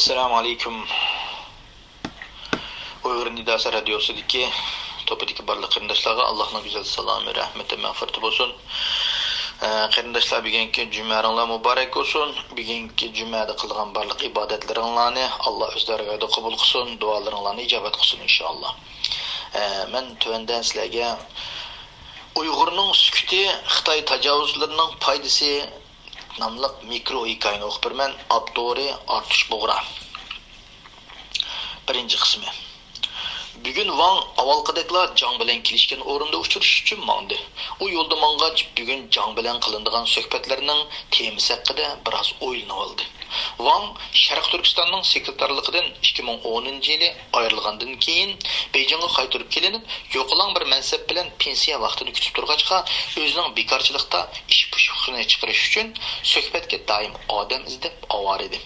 Assalamu alaykum. Uyghur Nidası Radyosu'daki topudaki barlıq qarindaşlarga Allah'ın güzel selamı, rahmeti, mağfirati bolsun. Qarindaşlar, bugünkü cüməringlar mübarək olsun. Bugünkü cümada qılğan barlıq ibadətlərinizni Allah özlərinə qəbul qılsın, dualarınızı icabət qılsın inşallah. Mən tövəndən sizlərə Uyghurning sükuti, Xitoy tajovuzlarining foydasi nomli mikro hikoyani o'qib beraman. Avtori Artush Bug'ra. Birinchi qismi. Bugun Wang avvalgideklar Jang bilan kelishgan o'rinda uchrashish uchun mangdi. U yo'lda mang'ach bugun Jang bilan qilinadigan suhbatlarning temasi haqida biroz o'ylanib oldi. Wang Sharq Turkistonning sekretarligidan 2010-yili ayrilgandan keyin Beijingga qaytarib kelinib, yo'qolan bir mansab bilan pensiya vaqtini kutib turg'achqa, o'zining bekorchilikda ish pushug'ini chiqarish uchun suhbatga doim odam izlab ovar edi.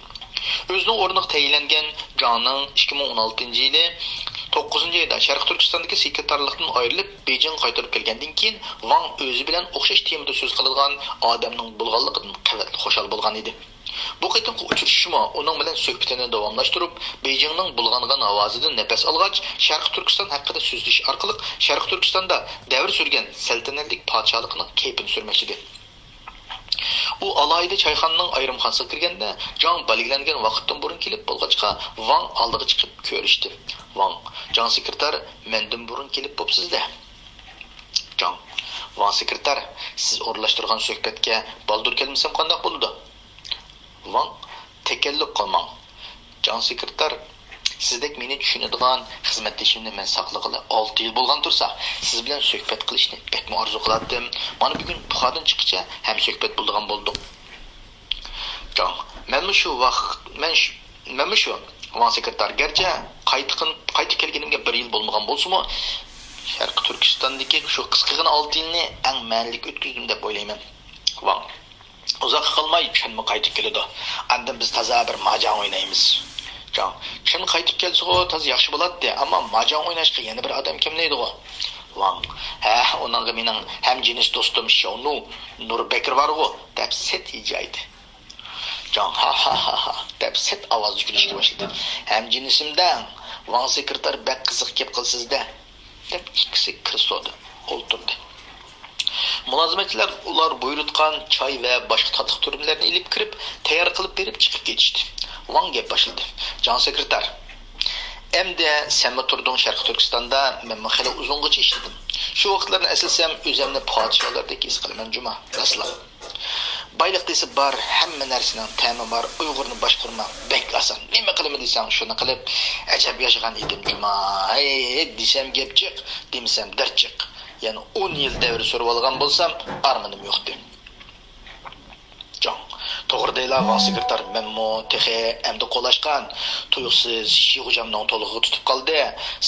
O'zining o'rniga tayinlangan Jangning 2016-yili 9-yilda Sharq Turkistondagi sekretarlikdan ayrilib, Beijing qaytarib kelgandan keyin Wang o'zi bilan o'xshash temada so'z qiladigan odamning bo'lganligidan qat'iy xushal bo'lgan edi. Bu qitimqi uchrashishmi uning bilan suhbatini davomlashtirib, Beijingning bulg'angan ovozidan nafas olgach, Sharq Turkiston haqida so'zlash orqali Sharq Turkistonda davr surgan saltanatlik podshohlikning kayfini surmoqchi. U alayda çayxonaning ayrimxonasiga kirganda, Jang belgilangan vaqtdan burun kelib bo'lg'achqa, Wang oldiga chiqib ko'rishdi. Wang, Jang sekretar, mendan burun kelib bo'psiz-da. Jang, Wang sekretar, siz o'rlashtirgan suhbatga baldur kelmasam qanday bo'ladi? Wang, tekellub qilmang. Jang sekretar, sizdek meni tushunadigan xizmatdashimni men saqlag'ili 6 yil bo'lgan tursa, siz bilan suhbat qilishni bekmi orzu qilardim. Mana bugun buxodan chiqcha ham suhbat bo'lgan bo'ldim. Jang, men shu vaqt men shu Wang sekretar garchi qaytib kelganimga 1 yil bo'lmagan bo'lsa-mu, Sharq Turkistondagi shu qisqagina 6 yilni eng ma'nili o'tkazdim deb o'ylayman. Wang, uzoq qolmay Chunmi qaytib keladi. Andan biz toza bir majang o'ynaymiz. Jang, Chun qaytib kelsa-ku toza yaxshi bo'ladi, ammo majang o'ynashga yana bir odam kimlaydi-ku? Wang, uningga mening ham jinis do'stim Shonu Nurbekir bor-ku, deb set yeydi. Jang, ha deb set ovoz kulishga boshladi. Ham jinisimdan Wang sekretar bak qiziq gap qilsiz-da, deb ikkisi kirso'di, o'ltirdi. Mulozimatchilar ular buyurtgan choy va boshqa tatliq turumlarni ilib kirib, tayyor qilib berib chiqib ketishdi. Wang gap boshladi. Jang sekretar, endi sen turding Sharq Turkistonda, men xili uzungacha ishladim. Shu vaqtlarni eslesam, o'zimni podshohlardek his qilaman juma. Raslan. Bayliq desa bor, hamma narsaning ta'mi bor. Uyg'urni boshqarmoq bek oson. Nima qilaman desang, shuni qilib ajab yashagan edim juma. Desam gap chiq, demasam dard chiq. Yani 10 yıl devri sorup algan bolsam, armanım yoktu. Jang, to'g'ri deylar Wang sekretar, men mo texe emdi qo'lashgan, tuyuqsiz Shi hujamning to'lig'i tutib qoldi.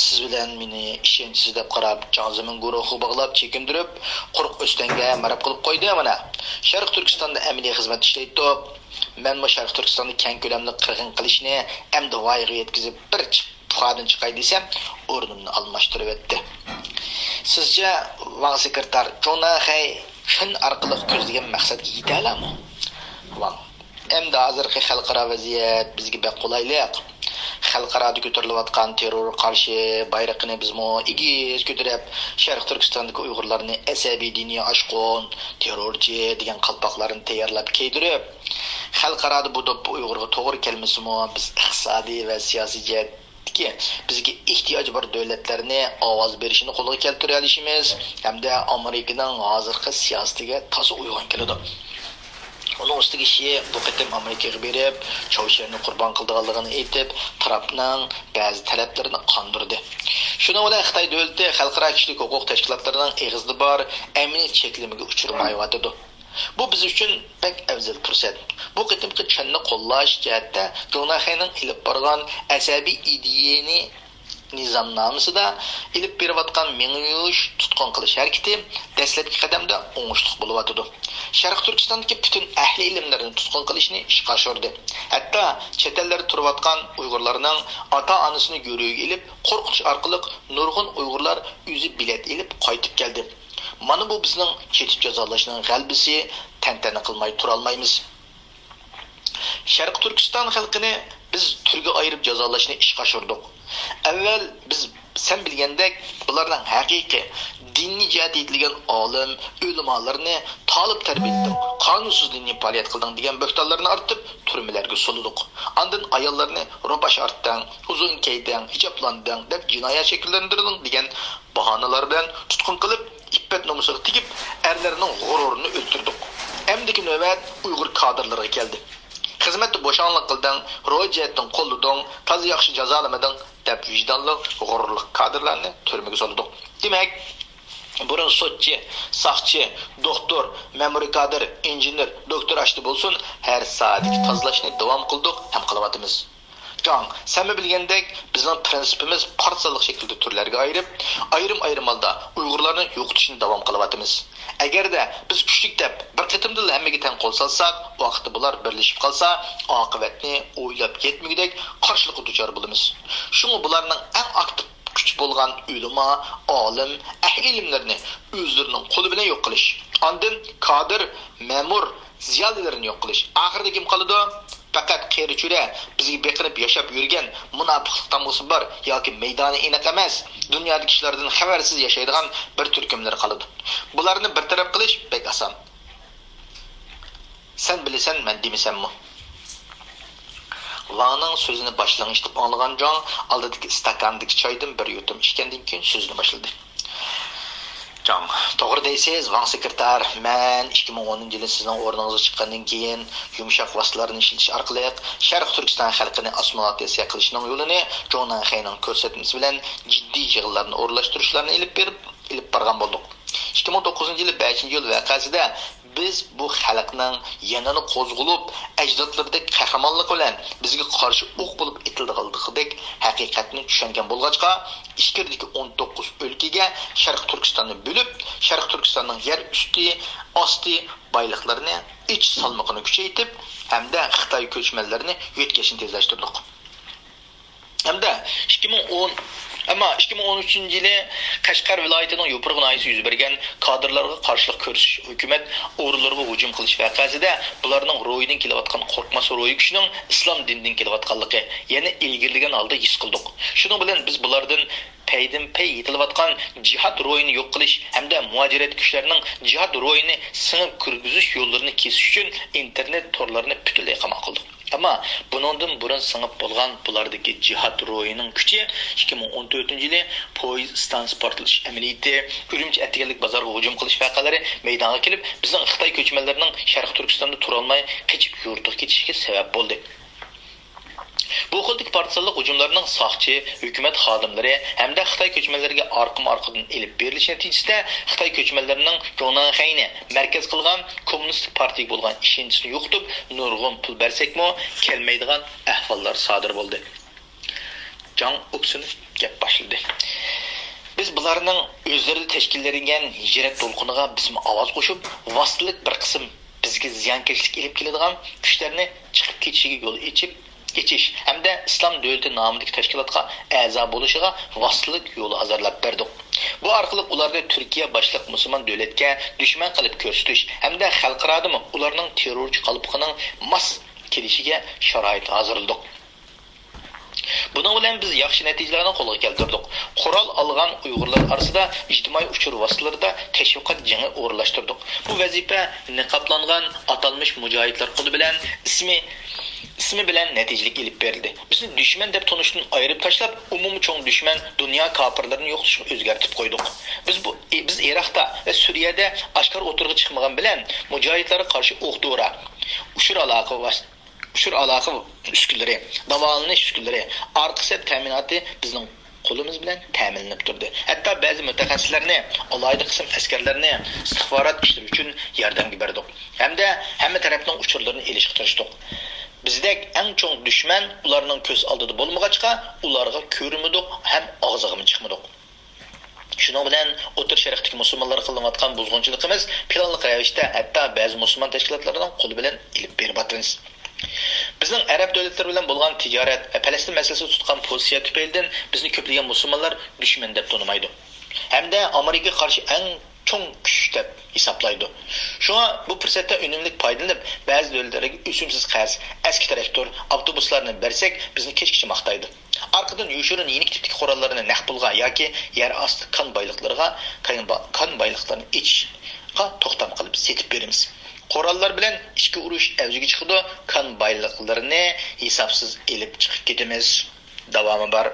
Siz bilan meni ishonchsiz deb qarab, Jangzimin guruhi bog'lab, chekindirib, quruq o'stanga marab qilib qo'ydi mana. Sharq Turkistonda amaliy xizmat ishlaydi. Men mo Sharq Turkistonda keng ko'lamli qirg'in qilishni emdi voyaga yetkazib bir puxadan chiqay desam, o'rnimni almashtirib etdi. Sizce Wang sekretar Jonahay Chun orqali ko'zlagan maqsadga yeta oladimi? Wang, endi hozirgi xalqaro vaziyat bizga bek qulaylik. Xalqaroda ko'tarilayotgan terror qarshi bayrog'ini bizmo egiz ko'tarib, Sharq Turkistondagi Uyg'urlarni asabiy diniy oshqon, terrorchi degan qalpoqlarni tayyorlab kiydirib, xalqaroda bu dop Uyg'urga to'g'ri kelmasimi, biz iqtisodiy va siyosiy jihatga bizga ehtiyoji bor davlatlarni ovoz berishini qo'lga keltira olishimiz hamda Amerikaning hozirgi siyosatiga to'sa uyg'on keladi. Onun ustiga Shi bu qitim Amerikaga berib, Chaushani qurbon qilganligini aytib, Trumpning ba'zi talablarini qondirdi. Shuni bilan Xitoy davlati xalqaro kishilik huquq tashkilotlarining eg'izda bor amniy cheklimiga uchirmayotdi. Bu biz uchun pek afzal fursat. Bu qitimqi Chunni qo'llash jihatda Jonahayning ilib borgan asabiy ideyani nizomnomasida ilib berayotgan menguyush tutqun qilish harakati dastlabki qadamda o'ngishli bo'lyotdi. Sharq Turkistondagi butun ahli ilmlarni tutqun qilishni ishga oshirdi. Hatto chet ellarda turayotgan Uyg'urlarning ota-onasini go'riga ilib, qo'rqitish orqali nurg'un Uyg'urlar o'zi bilet ilib qaytib keldi. Mana bu bizning ketib jazolashning g'albisi, tantana qilmay tura olmaymiz. Sharq Turkiston xalqini biz turga ayırib jazolashni ishga oshirdik. Avval biz sen bilgandek bularning haqiqiy diniy jihatda yetilgan olim, ulamolarni talib tarbiyaladik, qonunsiz diniy faoliyat qilding degan bo'xtonlarni ortib turmalarga soludik. Ondan ayollarni ro'pash ortdan, uzun kiydan, hijoblanding deb jinoyat shakllantirding degan bahonalar bilan tutqun qilib, iffat nomusiga tegib, erlarning g'ururini o'ltirdik. Emdiki navbat Uyg'ur kadrlariga keldi. Xizmatda bo'shanlik qilding, ro'yxatdan qo'llading, toza yaxshi jazolamading deb vijdonli, g'ururli kadrlarni turmaga soldik. Demak, burun sotchi, saqchi, doktor, ma'muriy kadr, injener, doktor ashti bo'lsin, har soatlik tozalashni davom qildik ham qilyapmiz. Can, sen bilgandek bizning prinsipimiz parçalık şekilde turlarga ayırıp, ayrim holda Uyg'urlarning yo'qotishini davom qilyapmiz. Agarda biz kuchlik deb bir qitimda hammaga tan qo'l solsak, vaqti bular birlashib qolsa, oqibatni o'ylab ketmagidek qarshilikka duchor bo'lamiz. Shunga bularning eng aktiv kuch bo'lgan ulama, olim, ahli ilmlarni o'zlarining qo'li bilan yo'q qilish, ondan kadr, ma'mur, ziyolilarni yo'q qilish. Oxirida kim qoladi? Fakat qeri-chura bizga beqinib yashab yurgan munofiqlik tamosi bor yoki maydoni aniq emas, dunyodagi kishilardan xabarsiz yashaydigan bir turkumlar qoladi. Bularni bir taraf qilish bek oson. Sen bilasan, men demasanmi? Vangning so'zini boshlang'ich deb olgan jon oldidagi stakandagi choydan bir yutum ichgandan keyin so'zni boshladi. Can, to'g'ri deysiz, Van sekretar, men 2010-yili sizning o'rningizga chiqqandan keyin yumshoq vositalarni ishlatish orqali Sharq Turkiston xalqini osmonotizatsiya qilishning yo'lini Jonan Xeyning ko'rsatmasi bilan jiddiy yig'inlarni o'rlashtirishlarni ilib borgan bo'ldik. 2009-yili 5-yil vaqasida biz bu xalqning yanani qo'zg'ulib, ajdodlardek qahramonlik bilan bizga qarshi o'q bo'lib etildiganidek haqiqatni tushungan bo'lg'achqa, ichkiridagi 19 o'lkaga Sharq Turkistonni bo'lib, Sharq Turkistonning yer usti, osti boyliqlarini ich salmoqini kuchaytirib, hamda Xitoy ko'chmanlarini yetkazishni tezlashtirdik. Hamda 2013-yili Qashqar viloyatining Yo'pirg'in aysi yuz bergan kadrlarga qarshilik ko'rsatish hukumat o'rinlariga hujum qilish vaqasida bularning ro'yidan kelayotgan qo'rqmas ro'yi kishining islom dinidan kelayotganligi yana ilgirlagan holda his qildik. Shuning bilan biz bulardan pay yetilayotgan jihad ro'yini yo'q qilish hamda muajirat kuchlarining jihad ro'yini singib kirgizish yo'llarini kesish uchun internet torlarini butunlay qamal qildik. Ama bunundan burun sınıp bulgan bulardaki cihat ro'yining kuchi 2014-yili poyezd stansiya portlash amaliyoti, Urumchi atganlik bozorga hujum qilish vaqalari maydonga kelib, bizning Xitoy ko'chmanlarining Sharq Turkistonda tura olmay qechib yurtiga ketishiga sabab bo'ldi. Bu xildagi partiyalar hujumlarning soqchi, hukumat xodimlari hamda Xitoy ko'chmanlariga orqadan elib berilishi natijasida Xitoy ko'chmanlarining Jonan Xeyni markaz qilgan kommunistik partiyaga bo'lgan ishonchini yo'qotib, nurg'un pul bersakmi, kelmaydigan ahvollar sodir bo'ldi. Jang Oksunov gap boshladi. Biz bularning o'zlari tashkillangan hijrat to'lqiniga bizmi ovoz qo'shib, vositalik bir qism bizga ziyonkashlik elib keladigan kuchlarni chiqib ketishiga yo'l geçiş hamda islom davlati nomidagi tashkilotga a'zo bo'lishiga vositalik yo'li hozirlab berdik. Bu orqali ularni Turkiya boshliq musulmon davlatga dushman qilib ko'rsatish hamda xalqaro ularning terrorchi qalbining mas kelishiga sharoit hozirladik. Bunun bilan biz yaxshi natijalarni qo'lga keltirdik. Qurol olgan Uyg'urlar orasida ijtimoiy uchur vositalarida tashviqot jangi o'rlashtirdik. Bu vazifa niqoblangan atalmış mujohidlar qo'li bilan ismi bilan natijalik elib berildi. Bizni düşman deb tanishdan ayirib tashlab, umumiy cho'ng düşman dunyo kofirlarini yo'qotishga o'zgartib qo'ydik. Biz Iroqda va Suriyada oshkor o'tirg'i chiqmagan bilan mujohidlarga qarshi o'q-dora, ushur aloqa uskunlari, davolanish uskunlari, orqa-sep ta'minoti bizning qo'limiz bilan ta'minlanib turdi. Hatto ba'zi mutaxassislarni, alohida qism askarlarni istixborot ishlari uchun yordamga berdik. Hamda hamma tarafning uchurlarini elishga tirishdik. Bizdek eng cho'ng düşman ularning ko'z oldida bo'lmag'achqa, ularga ko'rmadik ham og'zig'imi chiqmadik. Shuning bilan o'tir sharqdagi musulmonlar qilayotgan buzg'unchiligimiz planli ravishda hatto ba'zi musulmon tashkilotlarining qo'li bilan ilib berib o'tamiz. Bizning arab davlatlari bilan bo'lgan tijorat va Falastin masalasida tutgan pozitsiya tufaylidan bizni ko'plagan musulmonlar dushman deb tanimaydi. Hamda Amerikaga qarshi eng cho'ng kuch deb hisoblaydi. Shuna bu fursatdan unumli foydalanib, ba'zi davlatlarga o'simsiz qarz, eski traktor, avtobus avtobuslarni bersak, bizni kechgacha maqtaydi. Arqadan yo'shirin yenik tipdagi qurollarni naq pulga yoki yer osti kan boyliqlarini ichishga to'xtam qilib setib beramiz. Qurollar bilan ichki urush avjiga chiqdi, kan boyliqlarini hisobsiz elib chiqib ketamiz. Davomi bor.